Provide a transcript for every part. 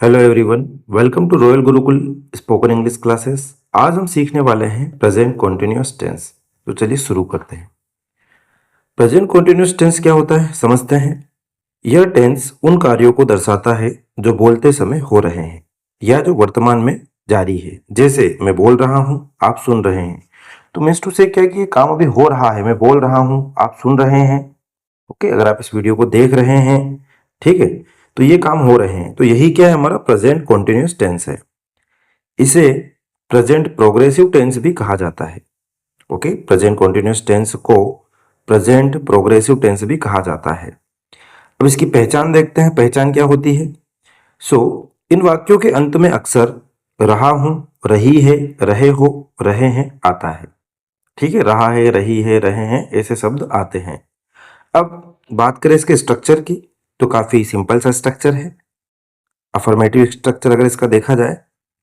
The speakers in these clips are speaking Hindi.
Hello everyone, welcome to Royal Gurukul spoken English classes. आज हम सीखने वाले हैं प्रेजेंट कॉन्टिन्यूअस टेंस। तो चलिए शुरू करते हैं। प्रेजेंट कॉन्टिन्यूअस टेंस क्या होता है समझते हैं। यह टेंस उन कार्यों को दर्शाता है जो बोलते समय हो रहे हैं या जो वर्तमान में जारी है। जैसे मैं बोल रहा हूँ, आप सुन रहे हैं। तो मीन्स टू से क्या है कि ये काम अभी हो रहा है, मैं बोल रहा हूँ, आप सुन रहे हैं। ओके, अगर आप इस वीडियो को देख रहे हैं, ठीक है, तो ये काम हो रहे हैं। तो यही क्या है, हमारा प्रेजेंट कॉन्टिन्यूअस टेंस है। इसे प्रेजेंट प्रोग्रेसिव टेंस भी कहा जाता है। ओके, प्रेजेंट कॉन्टिन्यूअस टेंस को प्रेजेंट प्रोग्रेसिव टेंस भी कहा जाता है। अब इसकी पहचान देखते हैं, पहचान क्या होती है। सो इन वाक्यों के अंत में अक्सर रहा हूं, रही है, रहे हो, रहे हैं आता है। ठीक है, रहा है, रही है, रहे हैं, ऐसे शब्द आते हैं। अब बात करें इसके स्ट्रक्चर की, तो काफी सिंपल सा स्ट्रक्चर है। अफर्मेटिव स्ट्रक्चर अगर इसका देखा जाए,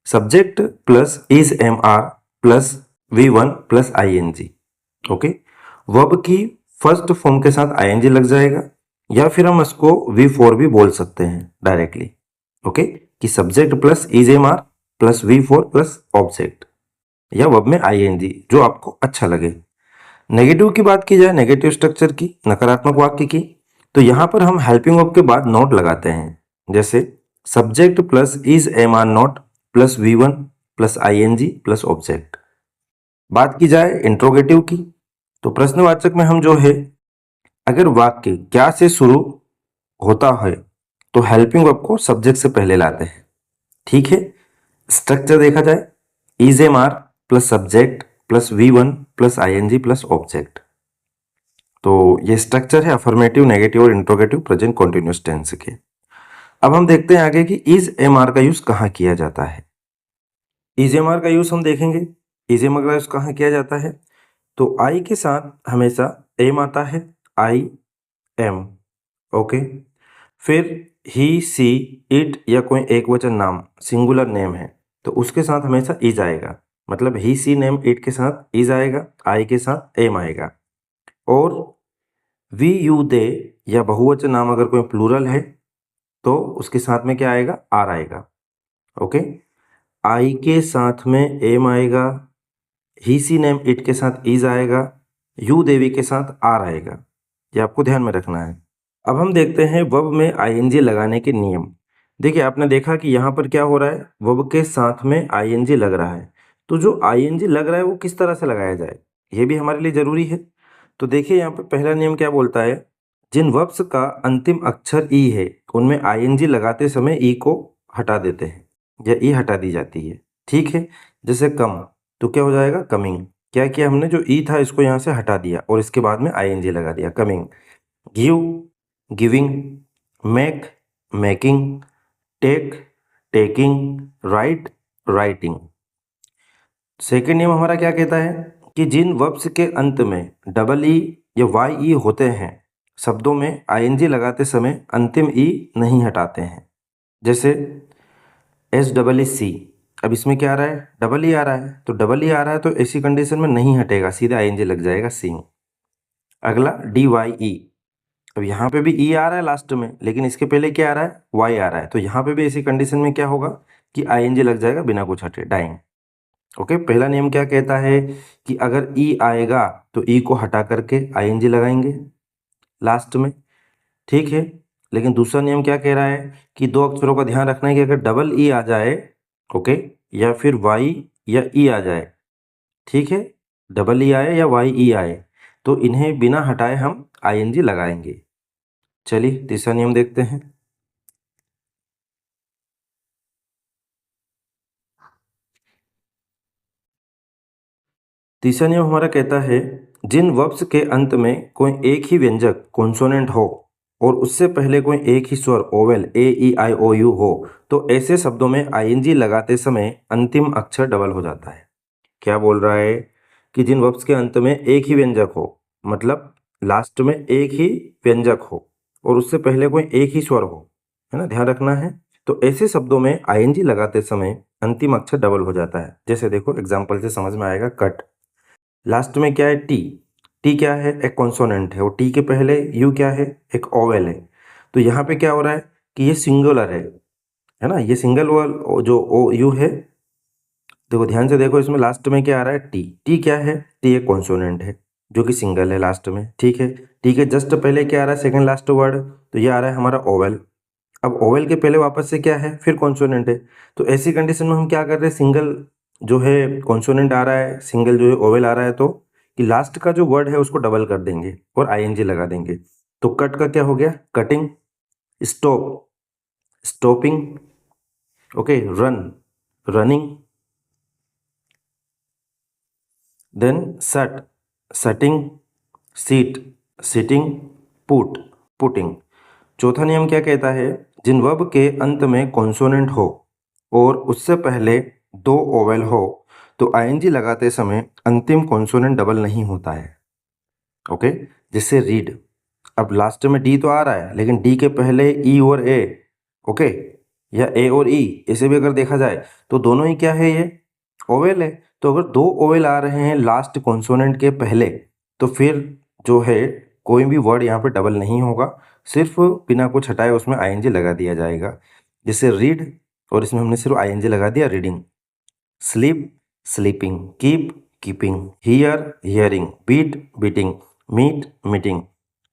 subject plus is am are plus V1 plus ING। Okay, verb की फर्स्ट फॉर्म के साथ ING लग जाएगा, या फिर हम इसको V4 भी बोल सकते हैं डायरेक्टली। ओके, कि subject plus is am are plus V4 plus object, या वर्ब में ING, जो आपको अच्छा लगे। नेगेटिव की बात की जाए, नेगेटिव स्ट्रक्चर की, नकारात्मक वाक्य की, तो यहां पर हम हेल्पिंग वर्ब के बाद नोट लगाते हैं। जैसे subject plus is am are not plus V1 plus ING plus object. बात की जाए इंट्रोगेटिव की, तो प्रश्नवाचक में हम जो है, अगर वाक्य क्या से शुरू होता है तो हेल्पिंग वर्ब को सब्जेक्ट से पहले लाते हैं। ठीक है, स्ट्रक्चर देखा जाए, is am are plus subject plus V1 plus ING plus object. तो ये स्ट्रक्चर है अफर्मेटिव, नेगेटिव और इंट्रोगेटिव प्रेजेंट कॉन्टिन्यूअस टेंस के। अब हम देखते हैं आगे कि इज एम आर का यूज कहाँ किया जाता है। इज एम आर का यूज हम देखेंगे, इज एम आर का यूज कहाँ किया जाता है। तो आई के साथ हमेशा एम आता है, आई एम। ओके, फिर ही सी इट या कोई एक वचन नाम, सिंगुलर नेम है, तो उसके साथ हमेशा इज आएगा। मतलब ही सी नेम इट के साथ इज आएगा, आई के साथ एम आएगा। और वी यू दे या बहुवचन नाम अगर कोई प्लूरल है तो उसके साथ में क्या आएगा, आर आएगा। ओके, आई के साथ में एम आएगा, ही सी नेम इट के साथ इज आएगा, यू देवी के साथ आर आएगा। ये आपको ध्यान में रखना है। अब हम देखते हैं वर्ब में ING लगाने के नियम। देखिए, आपने देखा कि यहाँ पर क्या हो रहा है, वर्ब के साथ में ING लग रहा है। तो जो ING लग रहा है वो किस तरह से लगाया जाए, ये भी हमारे लिए जरूरी है। तो देखिए, यहाँ पर पहला नियम क्या बोलता है, जिन वर्ब्स का अंतिम अक्षर ई है उनमें ING लगाते समय ई को हटा देते हैं, या ई हटा दी जाती है। ठीक है, जैसे कम, तो क्या हो जाएगा, कमिंग। क्या किया हमने, जो ई था इसको यहाँ से हटा दिया और इसके बाद में ING लगा दिया, coming. Give, giving, make, making, take, taking, write, writing. Second नियम हमारा क्या कहता है कि जिन वर्ब्स के अंत में डबल ई या वाई ई होते हैं, शब्दों में ING लगाते समय अंतिम ई नहीं हटाते हैं। जैसे SEEC, अब इसमें क्या आ रहा है, डबल ई आ रहा है, तो डबल ई आ रहा है तो ऐसी कंडीशन में नहीं हटेगा, सीधा ING लग जाएगा, सिंग। अगला DYE, अब यहाँ पे भी ई आ रहा है लास्ट में, लेकिन इसके पहले क्या आ रहा है, वाई आ रहा है, तो यहाँ पे भी ऐसी कंडीशन में क्या होगा कि ING लग जाएगा बिना कुछ हटे, डाइंग। ओके, पहला नियम क्या कहता है कि अगर ई आएगा तो ई को हटा करके ING लगाएंगे लास्ट में। ठीक है, लेकिन दूसरा नियम क्या कह रहा है कि दो अक्षरों का ध्यान रखना है कि अगर डबल ई आ जाए, ओके, या फिर वाई या ई आ जाए, ठीक है, डबल ई आए या वाई ई आए, तो इन्हें बिना हटाए हम ING लगाएंगे। चलिए तीसरा नियम देखते हैं। तीसरा नियम हमारा कहता है, जिन वर्ब्स के अंत में कोई एक ही व्यंजक कॉन्सोनेंट हो और उससे पहले कोई एक ही स्वर ओवेल AEIOU हो, तो ऐसे शब्दों में ING लगाते समय अंतिम अक्षर डबल हो जाता है। क्या बोल रहा है कि जिन वर्ब्स के अंत में एक ही व्यंजक हो, मतलब लास्ट में एक ही व्यंजक हो और उससे पहले कोई एक ही स्वर हो, है ना, ध्यान रखना है। तो ऐसे शब्दों में ING लगाते समय अंतिम अक्षर डबल हो जाता है। जैसे देखो एग्जाम्पल से समझ में आएगा, कट, लास्ट में क्या है, टी, टी क्या है, एक कॉन्सोनेंट है, और टी के पहले यू क्या है, एक ओवेल है। तो यहाँ पे क्या हो रहा है कि ये सिंगुलर है है ना। ये सिंगल वर्ड जो ओ यू है, देखो ध्यान से देखो, इसमें लास्ट में क्या आ रहा है, टी। टी क्या है, टी एक कॉन्सोनेंट है जो कि सिंगल है लास्ट में, ठीक है। टी के जस्ट पहले क्या आ रहा है, सेकंड लास्ट वर्ड, तो ये आ रहा है हमारा ओवेल। अब ओवेल के पहले वापस से क्या है, फिर कॉन्सोनेंट है। तो ऐसी कंडीशन में हम क्या कर रहे हैं, सिंगल जो है कॉन्सोनेंट आ रहा है, सिंगल जो है ओवेल आ रहा है, तो कि लास्ट का जो वर्ड है उसको डबल कर देंगे और आईएनजी लगा देंगे। तो कट का क्या हो गया, cutting. Stop, stopping. Okay, run, running. Then sit, sitting. Seat, sitting. Put, putting. चौथा नियम क्या कहता है, जिन वर्ब के अंत में कॉन्सोनेंट हो और उससे पहले दो ओवेल हो तो आईएनजी लगाते समय अंतिम कॉन्सोनेंट डबल नहीं होता है। ओके, जैसे रीड, अब लास्ट में डी तो आ रहा है लेकिन डी के पहले ई और ए, ओके, या ए और ई, इसे भी अगर देखा जाए तो दोनों ही क्या है, ये ओवेल है। तो अगर दो ओवेल आ रहे हैं लास्ट कॉन्सोनेंट के पहले, तो फिर जो है कोई भी वर्ड यहाँ पे डबल नहीं होगा, सिर्फ बिना कुछ हटाए उसमें आईएनजी लगा दिया जाएगा। जैसे रीड, और इसमें हमने सिर्फ आईएनजी लगा दिया, reading. Sleep, sleeping. Keep, keeping. Hear, hearing. Beat, beating. Meet, meeting.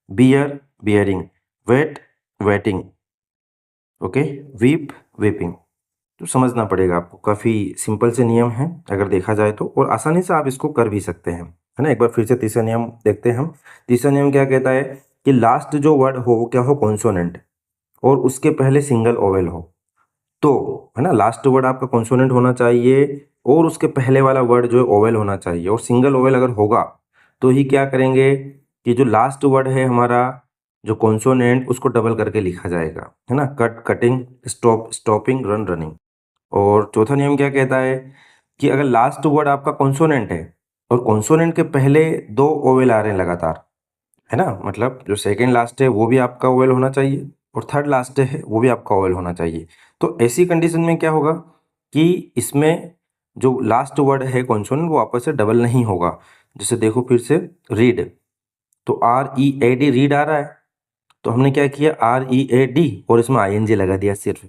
Bear, bearing. Wait, waiting. Okay, weep, weeping. तो समझना पड़ेगा आपको, काफ़ी सिंपल से नियम हैं अगर देखा जाए तो, और आसानी से आप इसको कर भी सकते हैं, है ना। एक बार फिर से तीसरा नियम देखते हैं हम। तीसरा नियम क्या कहता है कि लास्ट जो वर्ड हो वो क्या हो, कॉन्सोनेंट, और उसके पहले सिंगल ओवेल हो। तो है ना, लास्ट वर्ड आपका कॉन्सोनेंट होना चाहिए और उसके पहले वाला वर्ड जो है ओवेल होना चाहिए, और सिंगल ओवेल अगर होगा तो ही क्या करेंगे कि जो लास्ट वर्ड है हमारा जो कॉन्सोनेंट, उसको डबल करके लिखा जाएगा, है ना। Cut, cutting. Stop, stopping. Run, running. और चौथा नियम क्या कहता है कि अगर लास्ट वर्ड आपका कॉन्सोनेंट है और कॉन्सोनेंट के पहले दो ओवेल आ रहे हैं लगातार, है ना, मतलब जो सेकेंड लास्ट है वो भी आपका ओवेल होना चाहिए और थर्ड लास्ट है वो भी आपका ओवेल होना चाहिए। तो ऐसी कंडीशन में क्या होगा कि इसमें जो लास्ट वर्ड है कॉन्सोनेंट वो आपस से डबल नहीं होगा। जैसे देखो फिर से, रीड, तो R E A D, read आ रहा है, तो हमने क्या किया, आर ई ए डी और इसमें आई एन जी लगा दिया सिर्फ,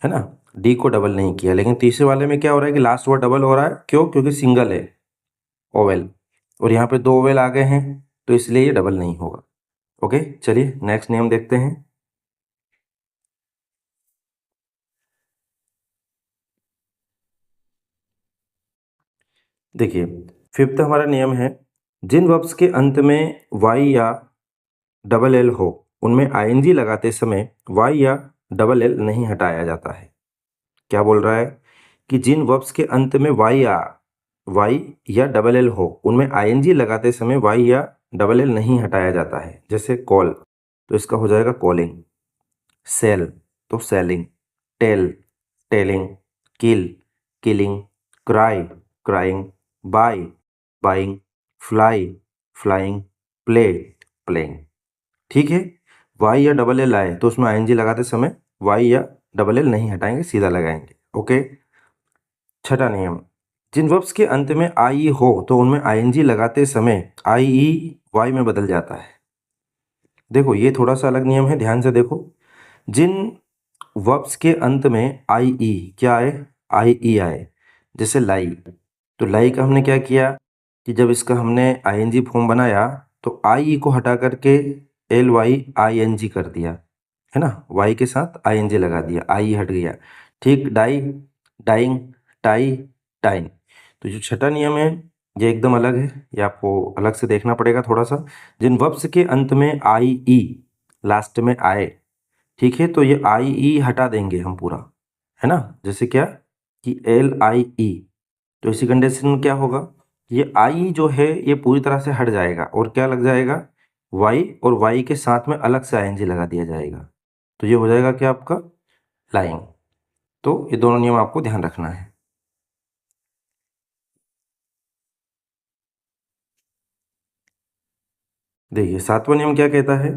है ना। डी को डबल नहीं किया। लेकिन तीसरे वाले में क्या हो रहा है कि लास्ट वर्ड डबल हो रहा है, क्यों, क्योंकि सिंगल है ओवेल, और यहाँ पे दो ओवेल आ गए हैं तो इसलिए ये डबल नहीं होगा। ओके, चलिए नेक्स्ट नियम देखते हैं। देखिए, फिफ्थ हमारा नियम है, जिन वर्ब्स के अंत में वाई या डबल एल हो उनमें आईएनजी लगाते समय वाई या डबल एल नहीं हटाया जाता है। क्या बोल रहा है कि जिन वर्ब्स के अंत में वाई या डबल एल हो उनमें आईएनजी लगाते समय वाई या डबल एल नहीं हटाया जाता है। जैसे कॉल, तो इसका हो जाएगा कॉलिंग। सेल, तो selling. Tell, telling. Kill, killing. Cry, crying. Buy, buying. Fly, flying. Play, playing. ठीक है, वाई या डबल एल आए तो उसमें आईएनजी लगाते समय वाई या डबल एल नहीं हटाएंगे, सीधा लगाएंगे। ओके, छठा नियम, जिन वर्ब्स के अंत में आई हो तो उनमें आईएनजी लगाते समय आई ई वाई में बदल जाता है। देखो ये थोड़ा सा अलग नियम है, ध्यान से देखो। जिन वर्ब्स के अंत में आई ई क्या आए, आई ई आए, जैसे लाई, तो लाई का हमने क्या किया कि जब इसका हमने आईएनजी फॉर्म बनाया तो आई ई को हटा करके L Y I N G कर दिया, है ना, वाई के साथ आई एन जी लगा दिया, आई हट गया। ठीक, डाई, डाइंग। Tie, time. तो जो छठा नियम है ये एकदम अलग है, ये आपको अलग से देखना पड़ेगा थोड़ा सा। जिन वर्ब्स के अंत में आई ई लास्ट में आए, ठीक है, तो ये आई ई हटा देंगे हम पूरा, है ना। जैसे क्या कि एल आई ई, तो इसी कंडीशन में क्या होगा, ये आई जो है ये पूरी तरह से हट जाएगा और क्या लग जाएगा, वाई, और वाई के साथ में अलग से आईएनजी लगा दिया जाएगा। तो ये हो जाएगा क्या आपका, लाइंग। तो ये दोनों नियम आपको ध्यान रखना है। देखिए सातवां नियम क्या कहता है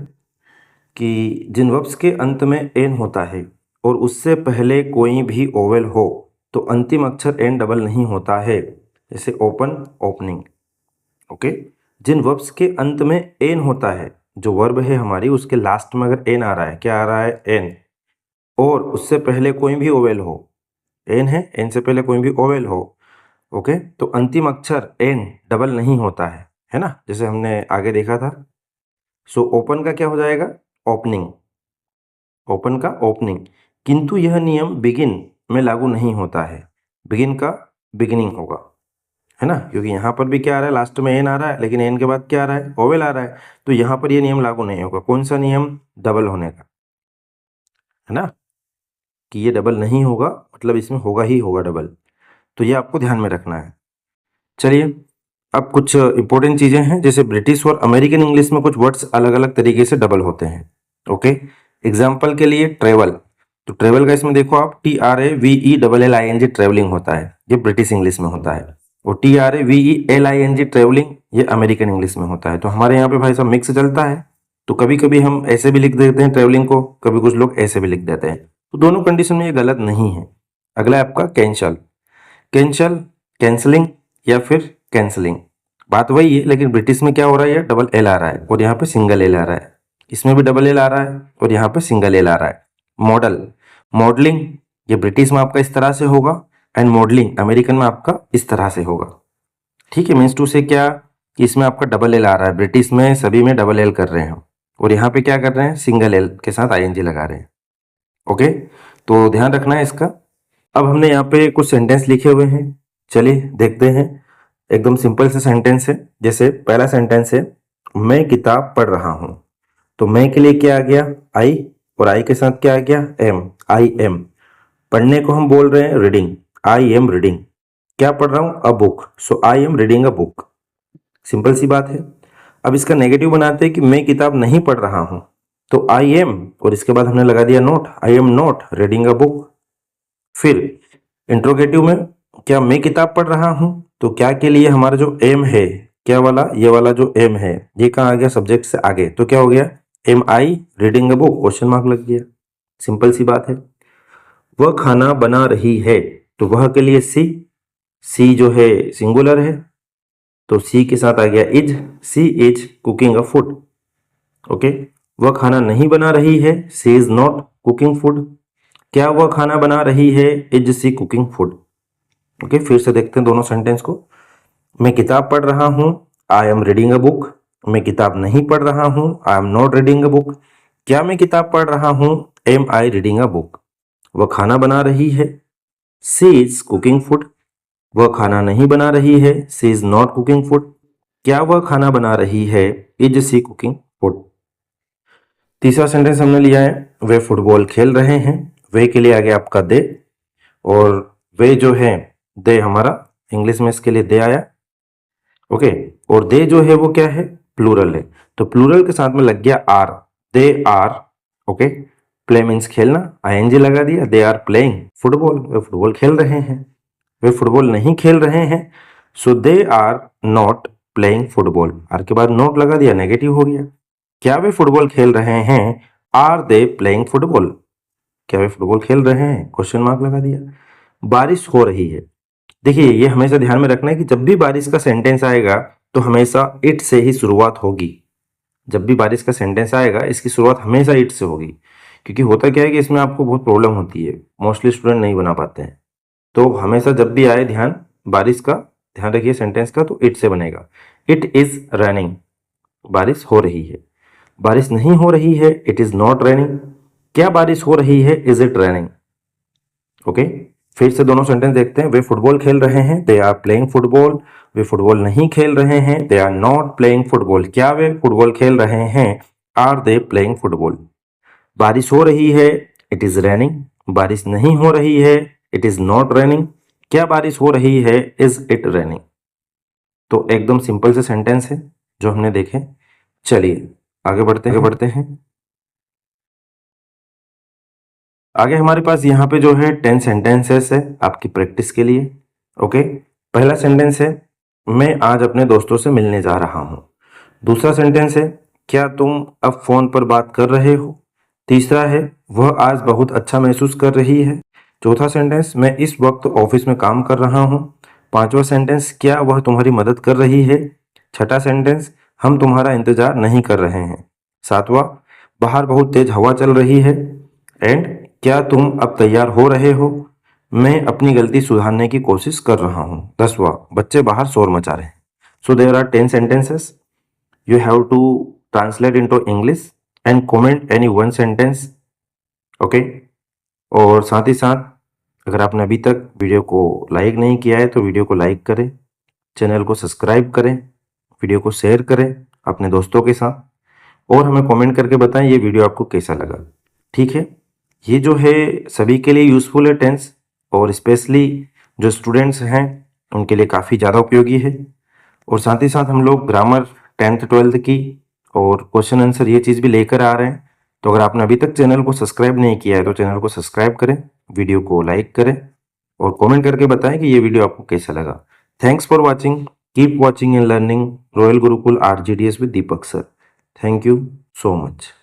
कि जिन वर्ब्स के अंत में एन होता है और उससे पहले कोई भी ओवेल हो तो अंतिम अक्षर एन डबल नहीं होता है। जैसे ओपन, ओपनिंग। ओके, जिन वर्ब्स के अंत में एन होता है, जो वर्ब है हमारी उसके लास्ट में अगर एन आ रहा है, क्या आ रहा है, एन, और उससे पहले कोई भी ओवेल हो, एन है, एन से पहले कोई भी ओवेल हो, ओके, तो अंतिम अक्षर एन डबल नहीं होता है ना, जैसे हमने आगे देखा था। सो ओपन का क्या हो जाएगा, ओपनिंग, ओपन का ओपनिंग। किंतु यह नियम बिगिन में लागू नहीं होता है, बिगिन का बिगिनिंग होगा, है ना, क्योंकि यहाँ पर भी क्या आ रहा है, लास्ट में एन आ रहा है, लेकिन एन के बाद क्या आ रहा है, ओवेल आ रहा है, तो यहाँ पर ये नियम लागू नहीं होगा। कौन सा नियम, डबल होने का, है ना, कि ये डबल नहीं होगा, मतलब इसमें होगा ही होगा डबल, तो ये आपको ध्यान में रखना है। चलिए अब कुछ इंपॉर्टेंट चीजें हैं, जैसे ब्रिटिश और अमेरिकन इंग्लिश में कुछ वर्ड्स अलग अलग तरीके से डबल होते हैं, ओके। एग्जाम्पल के लिए ट्रेवल, तो ट्रेवल का इसमें देखो आप TRAVELLING ट्रेवलिंग होता है, ये ब्रिटिश इंग्लिश में होता है, और TRAVELING ट्रेवलिंग ये अमेरिकन इंग्लिश में होता है। तो हमारे यहाँ पे भाई साहब मिक्स चलता है, तो कभी कभी हम ऐसे भी लिख देते हैं ट्रेवलिंग को, कभी कुछ लोग ऐसे भी लिख देते हैं, तो दोनों कंडीशन में ये गलत नहीं है। अगला है आपका कैंसल, कैंसल कैंसलिंग या फिर कैंसलिंग, बात वही है, लेकिन ब्रिटिश में क्या हो रहा है, डबल एल आ रहा है और यहाँ पे सिंगल एल आ रहा है, इसमें भी डबल एल आ रहा है और यहाँ पे सिंगल एल आ रहा है। मॉडल, मॉडलिंग, ये ब्रिटिश में आपका इस तरह से होगा, एंड मॉडलिंग अमेरिकन में आपका इस तरह से होगा, ठीक है। मीन्स टू से क्या कि इसमें आपका डबल एल आ रहा है, ब्रिटिश में सभी में डबल एल कर रहे हैं, और यहाँ पे क्या कर रहे हैं, सिंगल एल के साथ ING लगा रहे हैं, ओके, तो ध्यान रखना है इसका। अब हमने यहाँ पे कुछ सेंटेंस लिखे हुए हैं, चलिए देखते हैं। एकदम सिंपल से सेंटेंस है, जैसे पहला सेंटेंस है, मैं किताब पढ़ रहा हूं, तो मैं के लिए क्या आ गया, आई, और आई के साथ क्या आ गया, एम, आई एम। पढ़ने को हम बोल रहे हैं रीडिंग, आई एम रीडिंग। क्या पढ़ रहा हूं, a book, so I am reading a book. Simple सी बात है। अब इसका नेगेटिव बनाते हैं कि मैं किताब नहीं पढ़ रहा हूं, तो आई एम, और इसके बाद हमने लगा दिया note, I am note reading a book. फिर इंट्रोगेटिव में क्या मैं किताब पढ़ रहा हूं, तो क्या के लिए हमारा जो एम है, क्या वाला, ये वाला जो एम है, ये कहाँ आ गया, सब्जेक्ट से आगे, तो क्या हो गया, am I reading a book, question mark लग गया। सिंपल सी बात है। वह खाना बना रही है, तो वह के लिए सी, सी जो है सिंगुलर है, तो सी के साथ आ गया is, she is cooking a food, okay. वह खाना नहीं बना रही है, she is not cooking food. क्या वह खाना बना रही है, is she cooking food, okay. फिर से देखते हैं दोनों सेंटेंस को। मैं किताब पढ़ रहा हूं, I am reading a book. मैं किताब नहीं पढ़ रहा हूं, I am not reading a book. क्या मैं किताब पढ़ रहा हूं, am I reading a book. वह खाना बना रही है, सी इज कुकिंग फूड। वह खाना नहीं बना रही है, she is not cooking food. क्या वह खाना बना रही है, इज सी कुकिंग फूड। तीसरा सेंटेंस हमने लिया है, वे फुटबॉल खेल रहे हैं, वे के लिए आ गया आपका दे, और वे जो है, दे हमारा इंग्लिश में इसके लिए दे आया, ओके। और दे जो है वो क्या है, प्लूरल है, तो प्लूरल के साथ में लग गया are, they are, okay. Play means खेलना, ING लगा दिया, दे आर प्लेइंग फुटबॉल, वे फुटबॉल खेल रहे हैं। वे फुटबॉल नहीं खेल रहे हैं, so they are not playing football, are के बाद नॉट लगा दिया, नेगेटिव हो गया। क्या वे फुटबॉल खेल रहे हैं, आर दे प्लेइंग फुटबॉल। क्या वे फुटबॉल खेल रहे हैं, क्वेश्चन मार्क लगा दिया। बारिश हो रही है, देखिए ये हमेशा ध्यान में रखना है कि जब भी बारिश का सेंटेंस आएगा तो हमेशा इट से ही शुरुआत होगी। जब भी बारिश का सेंटेंस आएगा इसकी शुरुआत हमेशा इट से होगी, क्योंकि होता क्या है कि इसमें आपको बहुत प्रॉब्लम होती है, मोस्टली स्टूडेंट नहीं बना पाते हैं। तो हमेशा जब भी आए ध्यान बारिश का, ध्यान रखिए सेंटेंस का, तो इट से बनेगा। इट इज रनिंग, बारिश हो रही है। बारिश नहीं हो रही है, इट इज नॉट रेनिंग। क्या बारिश हो रही है, इज इट रेनिंग, ओके। फिर से दोनों सेंटेंस देखते हैं। वे फुटबॉल खेल रहे हैं, दे आर प्लेइंग फुटबॉल। वे फुटबॉल नहीं खेल रहे हैं, they are not playing football. क्या वे फुटबॉल खेल रहे हैं, आर दे प्लेइंग फुटबॉल। बारिश हो रही है, इट इज रेनिंग। बारिश नहीं हो रही है, इट इज नॉट रेनिंग। क्या बारिश हो रही है, इज इट रेनिंग। तो एकदम सिंपल से सेंटेंस है जो हमने देखे। चलिए आगे बढ़ते हैं। आगे हमारे पास यहाँ पे जो है 10 सेंटेंसेस है आपकी प्रैक्टिस के लिए, ओके। पहला सेंटेंस है, मैं आज अपने दोस्तों से मिलने जा रहा हूँ। दूसरा सेंटेंस है, क्या तुम अब फोन पर बात कर रहे हो। तीसरा है, वह आज बहुत अच्छा महसूस कर रही है। चौथा सेंटेंस, मैं इस वक्त ऑफिस में काम कर रहा हूँ। पांचवा सेंटेंस, क्या वह तुम्हारी मदद कर रही है। छठा सेंटेंस, हम तुम्हारा इंतजार नहीं कर रहे हैं। सातवां, बाहर बहुत तेज हवा चल रही है। एंड क्या तुम अब तैयार हो रहे हो? मैं अपनी गलती सुधारने की कोशिश कर रहा हूँ। 10वां, बच्चे बाहर शोर मचा रहे हैं। So there are 10 sentences. You have to translate into English and comment any one sentence. Okay. और साथ ही साथ अगर आपने अभी तक वीडियो को लाइक नहीं किया है तो वीडियो को लाइक करें, चैनल को सब्सक्राइब करें, वीडियो को शेयर करें अपने दोस्तों के साथ और हमें कमेंट करके बताएं ये वीडियो आपको कैसा लगा। ठीक है, ये जो है सभी के लिए यूज़फुल है टेंस, और स्पेशली जो स्टूडेंट्स हैं उनके लिए काफ़ी ज़्यादा उपयोगी है। और साथ ही साथ हम लोग ग्रामर 10th 12th की और क्वेश्चन आंसर ये चीज़ भी लेकर आ रहे हैं। तो अगर आपने अभी तक चैनल को सब्सक्राइब नहीं किया है तो चैनल को सब्सक्राइब करें, वीडियो को लाइक करें और कमेंट करके बताएं कि ये वीडियो आपको कैसा लगा। Thanks for watching, keep watching and learning royal Gurukul RGDS with Deepak sir. Thank you so much.